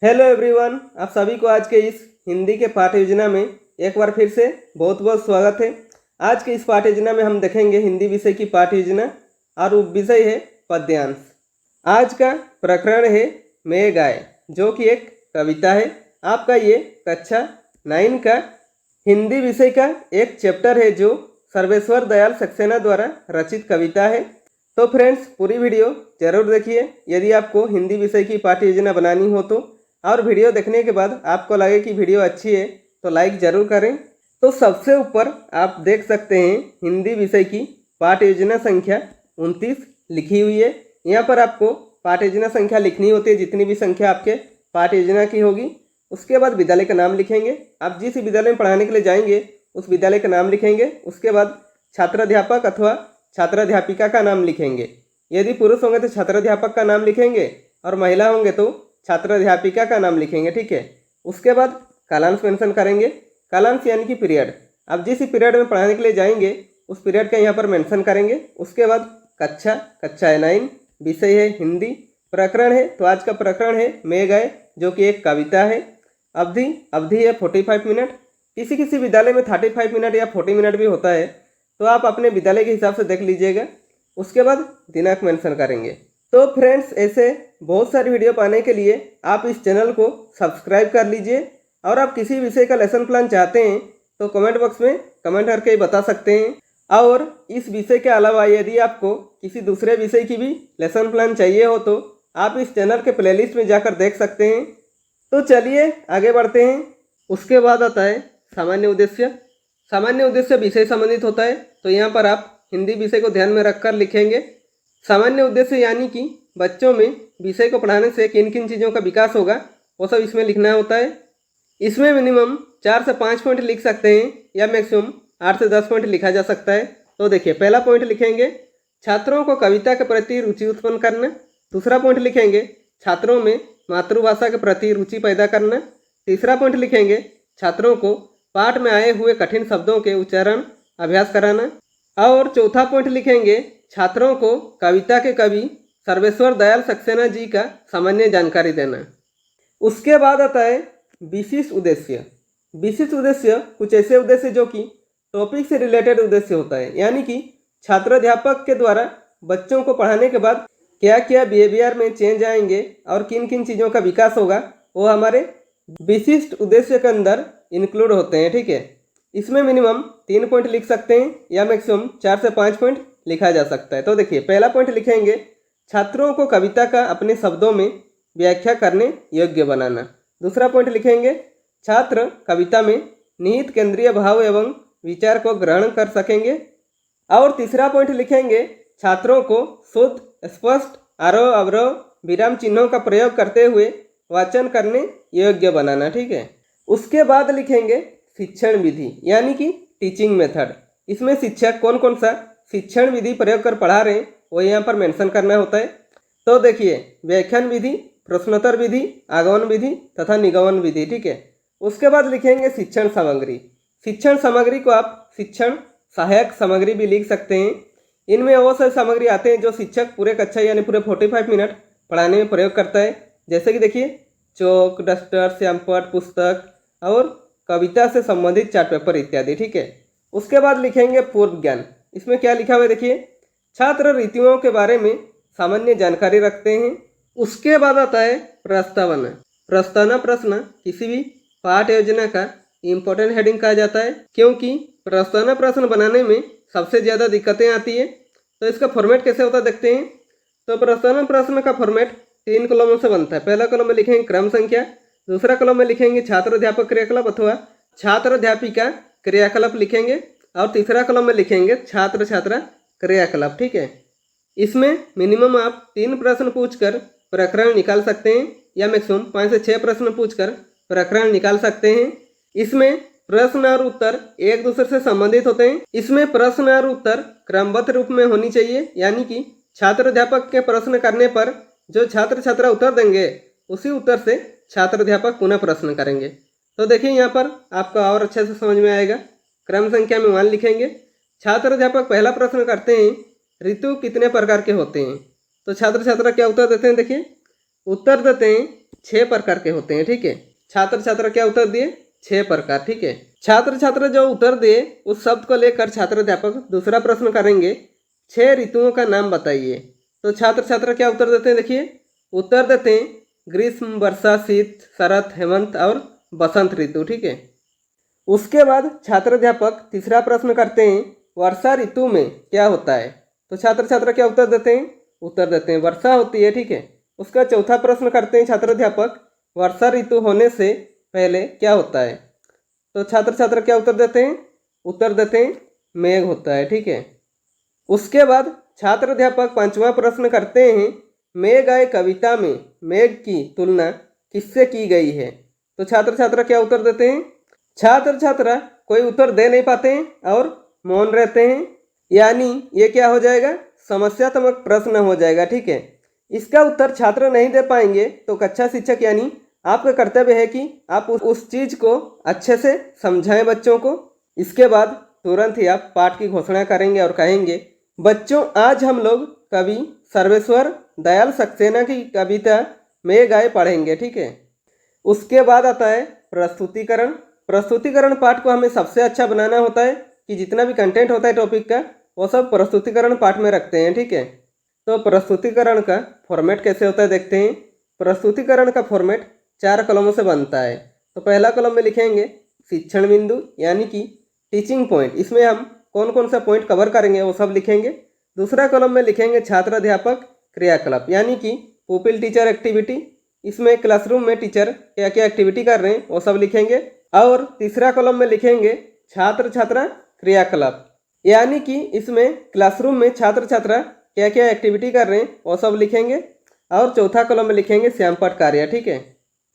Hello everyone, आप सभी को आज के इस हिंदी के पाठ योजना में एक बार फिर से बहुत बहुत स्वागत है। आज के इस पाठ योजना में हम देखेंगे हिंदी विषय की पाठ योजना और विषय है पद्यांश। आज का प्रकरण है मैं गाय, जो कि एक कविता है। आपका ये कक्षा 9 का हिंदी विषय का एक चैप्टर है जो सर्वेश्वर दयाल सक्सेना द्वारा रचित कविता है। तो फ्रेंड्स, पूरी वीडियो जरूर देखिए। यदि आपको हिंदी विषय की पाठ्य योजना बनानी हो तो, और वीडियो देखने के बाद आपको लगे कि वीडियो अच्छी है तो लाइक ज़रूर करें। तो सबसे ऊपर आप देख सकते हैं हिंदी विषय की पाठ्य योजना संख्या 29 लिखी हुई है। यहाँ पर आपको पाठ्य योजना संख्या लिखनी होती है, जितनी भी संख्या आपके पाठ्य योजना की होगी। उसके बाद विद्यालय का नाम लिखेंगे। आप जिस विद्यालय में पढ़ाने के लिए जाएंगे उस विद्यालय का नाम लिखेंगे। उसके बाद छात्राध्यापक अथवा छात्राध्यापिका का नाम लिखेंगे। यदि पुरुष होंगे तो छात्राध्यापक का नाम लिखेंगे और महिला होंगे तो छात्राध्यापिका का नाम लिखेंगे, ठीक है। उसके बाद कालांश मेंशन करेंगे। कालांश यानी कि पीरियड। आप जिस पीरियड में पढ़ाने के लिए जाएंगे उस पीरियड का यहाँ पर मेंशन करेंगे। उसके बाद कक्षा है 9, विषय है हिंदी, प्रकरण है तो आज का प्रकरण है मैं गए, जो कि एक कविता है। अवधि है 45 मिनट। किसी किसी विद्यालय में 35 मिनट या 40 मिनट भी होता है, तो आप अपने विद्यालय के हिसाब से देख लीजिएगा। उसके बाद दिनांक मेंशन करेंगे। तो फ्रेंड्स, ऐसे बहुत सारी वीडियो पाने के लिए आप इस चैनल को सब्सक्राइब कर लीजिए। और आप किसी विषय का लेसन प्लान चाहते हैं तो कमेंट बॉक्स में कमेंट करके ही बता सकते हैं। और इस विषय के अलावा यदि आपको किसी दूसरे विषय की भी लेसन प्लान चाहिए हो तो आप इस चैनल के प्लेलिस्ट में जाकर देख सकते हैं। तो चलिए आगे बढ़ते हैं। उसके बाद आता है सामान्य उद्देश्य। सामान्य उद्देश्य विषय संबंधित होता है, तो यहाँ पर आप हिंदी विषय को ध्यान में रखकर लिखेंगे। सामान्य उद्देश्य यानी कि बच्चों में विषय को पढ़ाने से किन किन चीज़ों का विकास होगा वो सब इसमें लिखना होता है। इसमें मिनिमम 4 से 5 पॉइंट लिख सकते हैं या मैक्सिमम 8 से 10 पॉइंट लिखा जा सकता है। तो देखिए, पहला पॉइंट लिखेंगे छात्रों को कविता के प्रति रुचि उत्पन्न करना। दूसरा पॉइंट लिखेंगे छात्रों में मातृभाषा के प्रति रुचि पैदा करना। तीसरा पॉइंट लिखेंगे छात्रों को पाठ में आए हुए कठिन शब्दों के उच्चारण अभ्यास कराना। और चौथा पॉइंट लिखेंगे छात्रों को कविता के कवि सर्वेश्वर दयाल सक्सेना जी का सामान्य जानकारी देना। उसके बाद आता है विशिष्ट उद्देश्य। विशिष्ट उद्देश्य कुछ ऐसे उद्देश्य जो कि टॉपिक से रिलेटेड उद्देश्य होता है, यानी कि छात्राध्यापक के द्वारा बच्चों को पढ़ाने के बाद क्या क्या बिहेवियर में चेंज आएंगे और किन किन चीज़ों का विकास होगा वो हमारे विशिष्ट उद्देश्य के अंदर इंक्लूड होते हैं, ठीक है। इसमें मिनिमम 3 पॉइंट लिख सकते हैं या मैक्सिमम 4 से 5 पॉइंट लिखा जा सकता है। तो देखिए, पहला पॉइंट लिखेंगे छात्रों को कविता का अपने शब्दों में व्याख्या करने योग्य बनाना। दूसरा पॉइंट लिखेंगे छात्र कविता में निहित केंद्रीय भाव एवं विचार को ग्रहण कर सकेंगे। और तीसरा पॉइंट लिखेंगे छात्रों को शुद्ध, स्पष्ट, आरोह अवरोह, विराम चिन्हों का प्रयोग करते हुए वाचन करने योग्य बनाना, ठीक है। उसके बाद लिखेंगे शिक्षण विधि, यानी कि टीचिंग मेथड। इसमें शिक्षक कौन कौन सा शिक्षण विधि प्रयोग कर पढ़ा रहे हैं वो यहाँ पर मेंशन करना होता है। तो देखिए, व्याख्यान विधि, प्रश्नोत्तर विधि, आगमन विधि तथा निगमन विधि, ठीक है। उसके बाद लिखेंगे शिक्षण सामग्री। शिक्षण सामग्री को आप शिक्षण सहायक सामग्री भी लिख सकते हैं। इनमें वो सारी सामग्री आते हैं जो शिक्षक पूरे कक्षा यानी पूरे 45 मिनट पढ़ाने में प्रयोग करता है। जैसे कि देखिए, चौक, डस्टर, श्यामपट, पुस्तक और कविता से संबंधित चार्ट पेपर इत्यादि, ठीक है। उसके बाद लिखेंगे पूर्व ज्ञान। इसमें क्या लिखा हुआ है देखिए, छात्र ऋतुओं के बारे में सामान्य जानकारी रखते हैं। उसके बाद आता है प्रस्तावना। प्रस्तावना प्रश्न किसी भी पाठ योजना का इम्पोर्टेंट हेडिंग कहा जाता है, क्योंकि प्रस्तावना प्रश्न बनाने में सबसे ज़्यादा दिक्कतें आती है। तो इसका फॉर्मेट कैसे होता है देखते हैं। तो प्रस्तावना प्रश्न का फॉर्मेट 3 कॉलमों से बनता है। पहला कॉलम में लिखेंगे क्रम संख्या, दूसरा कॉलम में लिखेंगे छात्राध्यापक क्रियाकलाप अथवा छात्राध्यापिका क्रियाकलाप लिखेंगे, और तीसरा कॉलम में लिखेंगे छात्र छात्रा क्रियाकलाप, ठीक है। इसमें मिनिमम आप 3 प्रश्न पूछकर प्रकरण निकाल सकते हैं या मैक्सिमम 5 से 6 प्रश्न पूछकर प्रकरण निकाल सकते हैं। इसमें प्रश्न और उत्तर एक दूसरे से संबंधित होते हैं। इसमें प्रश्न और उत्तर क्रमबद्ध रूप में होनी चाहिए, यानी कि छात्राध्यापक के प्रश्न करने पर जो छात्र छात्रा उत्तर देंगे उसी उत्तर से छात्राध्यापक पुनः प्रश्न करेंगे। तो देखिए, यहाँ पर आपको और अच्छे से समझ में आएगा। क्रम संख्या में 1 लिखेंगे। छात्राध्यापक पहला प्रश्न करते हैं ऋतु कितने प्रकार के होते हैं। तो छात्र छात्रा क्या उत्तर देते हैं देखिए, उत्तर देते हैं 6 प्रकार के होते हैं। ठीक है, छात्र छात्रा क्या उत्तर दिए? 6 प्रकार। ठीक है, छात्र छात्रा जो उत्तर दिए उस शब्द को लेकर छात्र अध्यापक दूसरा प्रश्न करेंगे, 6 ऋतुओं का नाम बताइए। तो छात्र छात्रा क्या उत्तर देते हैं? देखिए उत्तर देते हैं ग्रीष्म, वर्षा, शीत, शरद, हेमंत और बसंत ऋतु। ठीक है, उसके बाद छात्र अध्यापक तीसरा प्रश्न करते हैं, वर्षा ऋतु में क्या होता है? तो छात्र छात्रा क्या उत्तर देते हैं? उत्तर देते हैं वर्षा होती है। ठीक है, उसका चौथा प्रश्न करते हैं छात्र अध्यापक, वर्षा ऋतु होने से पहले क्या होता है? तो छात्र छात्रा क्या उत्तर देते हैं? उत्तर देते हैं मेघ होता है। ठीक है, उसके बाद छात्र अध्यापक पांचवा प्रश्न करते हैं, मेघ आए कविता में मेघ की तुलना किससे की गई है? तो छात्र छात्रा क्या उत्तर देते हैं? छात्र छात्रा कोई उत्तर दे नहीं पाते हैं और मौन रहते हैं, यानी ये क्या हो जाएगा? समस्यात्मक प्रश्न हो जाएगा। ठीक है, इसका उत्तर छात्र नहीं दे पाएंगे तो कक्षा शिक्षक यानी आपका कर्तव्य है कि आप उस चीज को अच्छे से समझाएं बच्चों को। इसके बाद तुरंत ही आप पाठ की घोषणा करेंगे और कहेंगे, बच्चों आज हम लोग कवि सर्वेश्वर दयाल सक्सेना की कविता मेघ आए पढ़ेंगे। ठीक है, उसके बाद आता है प्रस्तुतिकरण। प्रस्तुतिकरण पाठ को हमें सबसे अच्छा बनाना होता है कि जितना भी कंटेंट होता है टॉपिक का वो सब प्रस्तुतिकरण पाठ में रखते हैं। ठीक है, तो प्रस्तुतिकरण का फॉर्मेट कैसे होता है देखते हैं। प्रस्तुतिकरण का फॉर्मेट 4 कॉलमों से बनता है। तो पहला कॉलम में लिखेंगे शिक्षण बिंदु यानी कि टीचिंग पॉइंट, इसमें हम कौन कौन सा पॉइंट कवर करेंगे वो सब लिखेंगे। दूसरा कॉलम में लिखेंगे छात्र अध्यापक क्रियाकलाप यानी कि पुपिल टीचर एक्टिविटी, इसमें क्लासरूम में टीचर क्या क्या एक्टिविटी कर रहे हैं वो सब लिखेंगे। और तीसरा कॉलम में लिखेंगे छात्र छात्रा क्रियाकलाप यानी कि इसमें क्लासरूम में छात्र छात्रा क्या क्या एक्टिविटी कर रहे हैं वो सब लिखेंगे। और चौथा कॉलम में लिखेंगे श्यामपट कार्य। ठीक है,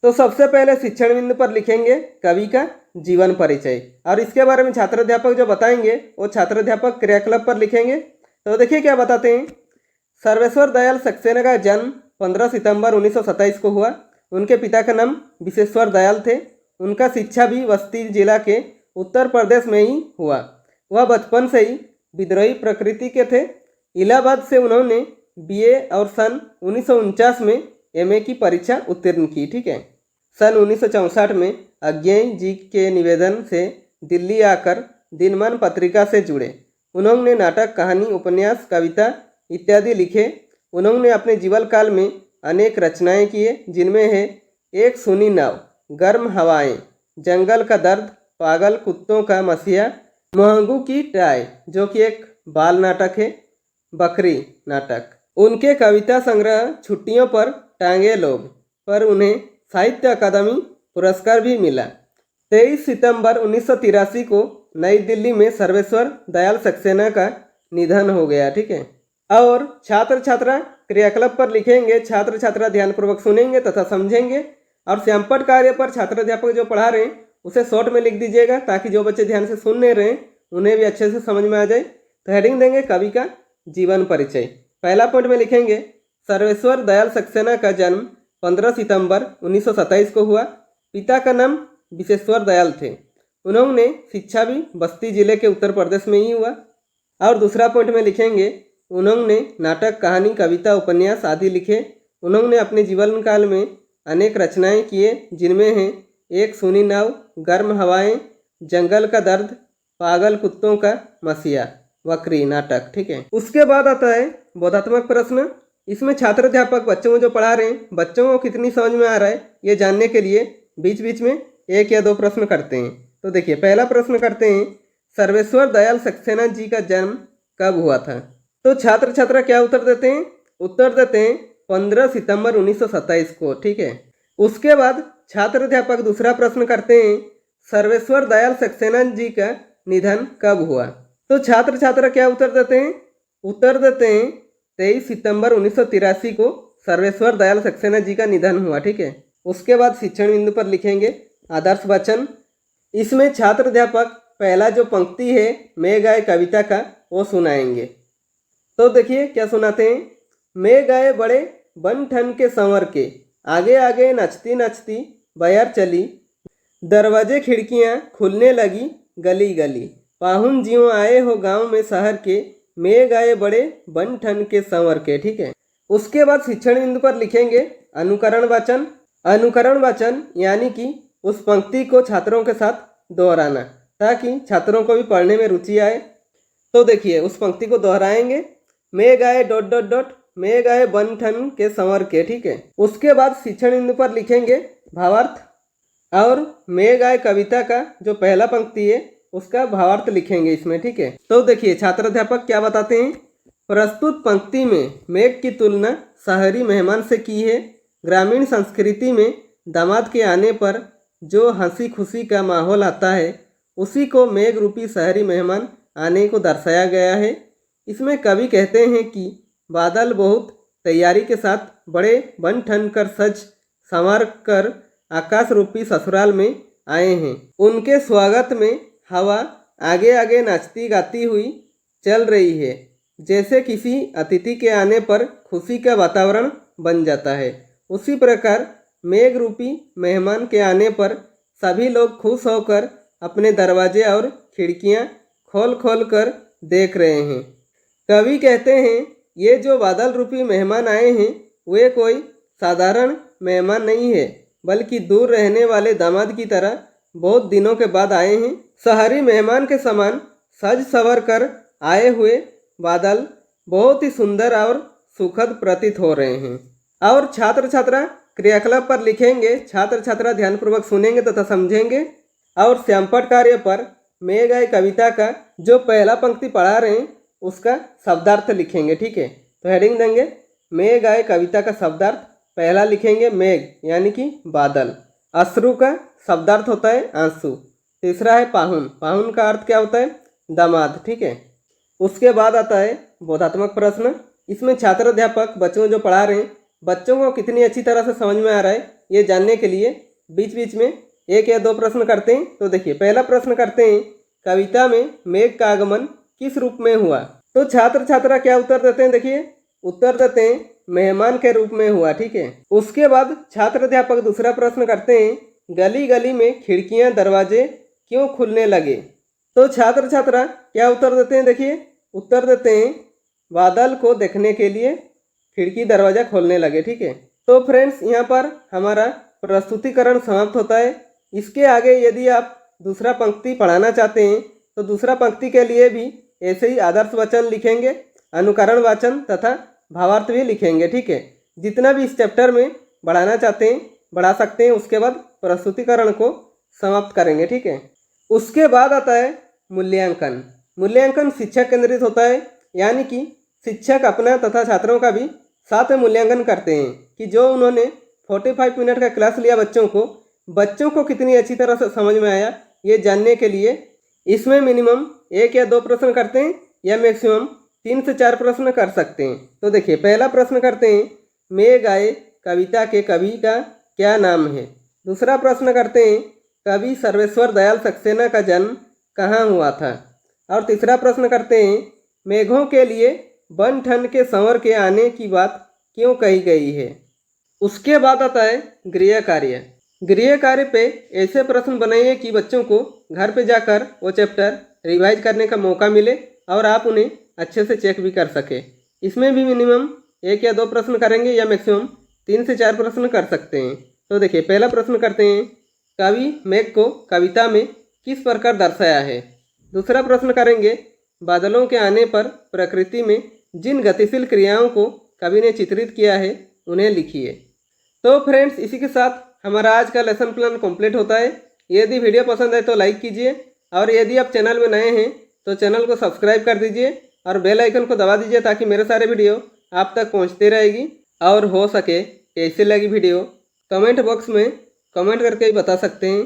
तो सबसे पहले शिक्षण बिंदु पर लिखेंगे कवि का जीवन परिचय और इसके बारे में छात्र अध्यापक जो बताएंगे वो छात्र अध्यापक क्रियाकलाप पर लिखेंगे। तो देखिए क्या बताते हैं, सर्वेश्वर दयाल सक्सेना का जन्म 15 सितंबर 1927 को हुआ। उनके पिता का नाम विश्वेश्वर दयाल थे। उनका शिक्षा भी बस्ती जिला के उत्तर प्रदेश में ही हुआ। वह बचपन से ही विद्रोही प्रकृति के थे। इलाहाबाद से उन्होंने बीए और सन 1949 में एमए की परीक्षा उत्तीर्ण की। ठीक है, सन 1964 में अज्ञेय जी के निवेदन से दिल्ली आकर दिनमान पत्रिका से जुड़े। उन्होंने नाटक, कहानी, उपन्यास, कविता इत्यादि लिखे। उन्होंने अपने जीवन काल में अनेक रचनाएं किए, जिनमें है एक सूनी नाव, गर्म हवाएं, जंगल का दर्द, पागल कुत्तों का मसीहा, महंगू की टाई जो कि एक बाल नाटक है, बकरी नाटक। उनके कविता संग्रह छुट्टियों पर टांगे लोग पर उन्हें साहित्य अकादमी पुरस्कार भी मिला। 23 सितंबर 1983 को नई दिल्ली में सर्वेश्वर दयाल सक्सेना का निधन हो गया। ठीक है, और छात्र छात्रा क्रियाकलाप पर लिखेंगे छात्र छात्रा ध्यानपूर्वक सुनेंगे तथा समझेंगे। और श्यामपट कार्य पर छात्र अध्यापक जो पढ़ा रहे हैं उसे शॉर्ट में लिख दीजिएगा ताकि जो बच्चे ध्यान से सुन नहीं रहे उन्हें भी अच्छे से समझ में आ जाए। तो हेडिंग देंगे कवि का जीवन परिचय। पहला पॉइंट में लिखेंगे सर्वेश्वर दयाल सक्सेना का जन्म 15 सितंबर 1927 को हुआ। पिता का नाम विश्वेश्वर दयाल थे। उन्होंने शिक्षा भी बस्ती जिले के उत्तर प्रदेश में ही हुआ। और दूसरा पॉइंट में लिखेंगे उन्होंने नाटक, कहानी, कविता, उपन्यास आदि लिखे। उन्होंने अपने जीवन काल में अनेक रचनाएं किए, जिनमें हैं एक सूनी नाव, गर्म हवाएं, जंगल का दर्द, पागल कुत्तों का मसीहा, बकरी नाटक। ठीक है, उसके बाद आता है बोधात्मक प्रश्न। इसमें छात्र अध्यापक बच्चों को जो पढ़ा रहे हैं बच्चों को कितनी समझ में आ रहा है ये जानने के लिए बीच बीच में 1 या 2 प्रश्न करते हैं। तो देखिए पहला प्रश्न करते हैं, सर्वेश्वर दयाल सक्सेना जी का जन्म कब हुआ था? तो छात्र छात्रा क्या उत्तर देते हैं? उत्तर देते हैं 15 सितंबर 1927 को। ठीक है, उसके बाद छात्र अध्यापक दूसरा प्रश्न करते हैं, सर्वेश्वर दयाल सक्सेना जी का निधन कब हुआ? तो छात्र छात्रा क्या उत्तर देते हैं? उत्तर देते हैं 23 सितंबर 1983 को सर्वेश्वर दयाल सक्सेना जी का निधन हुआ। ठीक है, उसके बाद शिक्षण बिंदु पर लिखेंगे आदर्श वचन। इसमें छात्र अध्यापक पहला जो पंक्ति है मेघ आए कविता का वो सुनाएंगे। तो देखिए क्या सुनाते हैं, मेघ आए बड़े बन ठन के संवर के, आगे आगे नचती नचती बयर चली, दरवाजे खिड़कियां खुलने लगी गली गली, पाहुन जियों आए हो गांव में शहर के, मेघ आए बड़े बन ठन के संवर के। ठीक है, उसके बाद शिक्षण बिंदु पर लिखेंगे अनुकरण वाचन। अनुकरण वाचन यानी कि उस पंक्ति को छात्रों के साथ दोहराना ताकि छात्रों को भी पढ़ने में रुचि आए। तो देखिए उस पंक्ति को दोहराएंगे, मैं गाए ... मैं गाए बन ठन के संवर के। ठीक है। उसके बाद शिक्षण बिंदु पर लिखेंगे भावार्थ और मैं गाए कविता का जो पहला पंक्ति है उसका भावार्थ लिखेंगे इसमें। ठीक है। तो देखिए छात्र अध्यापक क्या बताते हैं, प्रस्तुत पंक्ति में मेघ की तुलना शहरी मेहमान से की है। ग्रामीण संस्कृति में दामाद के आने पर जो हंसी खुशी का माहौल आता है उसी को मेघ रूपी शहरी मेहमान आने को दर्शाया गया है। इसमें कवि कहते हैं कि बादल बहुत तैयारी के साथ बड़े बन ठन कर सज संवार कर आकाश रूपी ससुराल में आए हैं। उनके स्वागत में हवा आगे आगे नाचती गाती हुई चल रही है, जैसे किसी अतिथि के आने पर खुशी का वातावरण बन जाता है। उसी प्रकार मेघ रूपी मेहमान के आने पर सभी लोग खुश होकर अपने दरवाजे और खिड़कियां खोल खोल कर देख रहे हैं। कवि कहते हैं ये जो बादल रूपी मेहमान आए हैं वे कोई साधारण मेहमान नहीं है, बल्कि दूर रहने वाले दामाद की तरह बहुत दिनों के बाद आए हैं। शहरी मेहमान के समान सज संवर कर आए हुए बादल बहुत ही सुंदर और सुखद प्रतीत हो रहे हैं। और छात्र छात्रा क्रियाकलाप पर लिखेंगे, छात्र छात्रा ध्यानपूर्वक सुनेंगे तथा समझेंगे। और श्यामपट कार्य पर मैं गाए कविता का जो पहला पंक्ति पढ़ा रहे हैं उसका शब्दार्थ लिखेंगे। ठीक है। तो हेडिंग देंगे मैं गाए कविता का शब्दार्थ। पहला लिखेंगे मेघ यानी कि बादल। अश्रु का शब्दार्थ होता है आंसू। तीसरा है पाहुन। पाहुन का अर्थ क्या होता है, दामाद। ठीक है। उसके बाद आता है बोधात्मक प्रश्न। इसमें छात्र अध्यापक बच्चों जो पढ़ा रहे हैं बच्चों को कितनी अच्छी तरह से समझ में आ रहा है ये जानने के लिए बीच बीच में एक या दो प्रश्न करते हैं। तो देखिए पहला प्रश्न करते हैं, कविता में मेघ का आगमन किस रूप में हुआ? तो छात्र छात्रा क्या उत्तर देते हैं, देखिए उत्तर देते हैं मेहमान के रूप में हुआ। ठीक है। उसके बाद छात्र अध्यापक दूसरा प्रश्न करते हैं, गली गली में खिड़कियां दरवाजे क्यों खुलने लगे? तो छात्र छात्रा क्या उत्तर देते हैं, देखिए उत्तर देते हैं बादल को देखने के लिए खिड़की दरवाजा खोलने लगे। ठीक है। तो फ्रेंड्स यहाँ पर हमारा प्रस्तुतिकरण समाप्त होता है। इसके आगे यदि आप दूसरा पंक्ति पढ़ाना चाहते हैं तो दूसरा पंक्ति के लिए भी ऐसे ही आदर्श वचन लिखेंगे, अनुकरण वाचन तथा भावार्थ भी लिखेंगे। ठीक है। जितना भी इस चैप्टर में बढ़ाना चाहते हैं बढ़ा सकते हैं। उसके बाद प्रस्तुतिकरण को समाप्त करेंगे। ठीक है। उसके बाद आता है मूल्यांकन। मूल्यांकन शिक्षक केंद्रित होता है, यानी कि शिक्षक अपना तथा छात्रों का भी साथ में मूल्यांकन करते हैं कि जो उन्होंने 45 मिनट का क्लास लिया बच्चों को कितनी अच्छी तरह से समझ में आया ये जानने के लिए इसमें मिनिमम 1 या 2 प्रश्न करते हैं या मैक्सिमम 3 से 4 प्रश्न कर सकते हैं। तो देखिए पहला प्रश्न करते हैं, मैं गाए कविता के कवि का क्या नाम है? दूसरा प्रश्न करते हैं, कवि सर्वेश्वर दयाल सक्सेना का जन्म कहाँ हुआ था? और तीसरा प्रश्न करते हैं, मेघों के लिए बन ठन के संवर के आने की बात क्यों कही गई है? उसके बाद आता है गृह कार्य। गृह कार्य पे ऐसे प्रश्न बनाइए कि बच्चों को घर पे जाकर वो चैप्टर रिवाइज करने का मौका मिले और आप उन्हें अच्छे से चेक भी कर सके। इसमें भी मिनिमम 1 या 2 प्रश्न करेंगे या मैक्सिमम 3 से 4 प्रश्न कर सकते हैं। तो देखिए पहला प्रश्न करते हैं, कवि मेघ को कविता में किस प्रकार दर्शाया है? दूसरा प्रश्न करेंगे, बादलों के आने पर प्रकृति में जिन गतिशील क्रियाओं को कवि ने चित्रित किया है उन्हें लिखिए। तो फ्रेंड्स इसी के साथ हमारा आज का लेसन प्लान कंप्लीट होता है। यदि वीडियो पसंद आए तो लाइक कीजिए और यदि आप चैनल में नए हैं तो चैनल को सब्सक्राइब कर दीजिए और बेल आइकन को दबा दीजिए ताकि मेरे सारे वीडियो आप तक पहुंचते रहेगी। और हो सके कैसी लगी वीडियो कमेंट बॉक्स में कमेंट करके ही बता सकते हैं।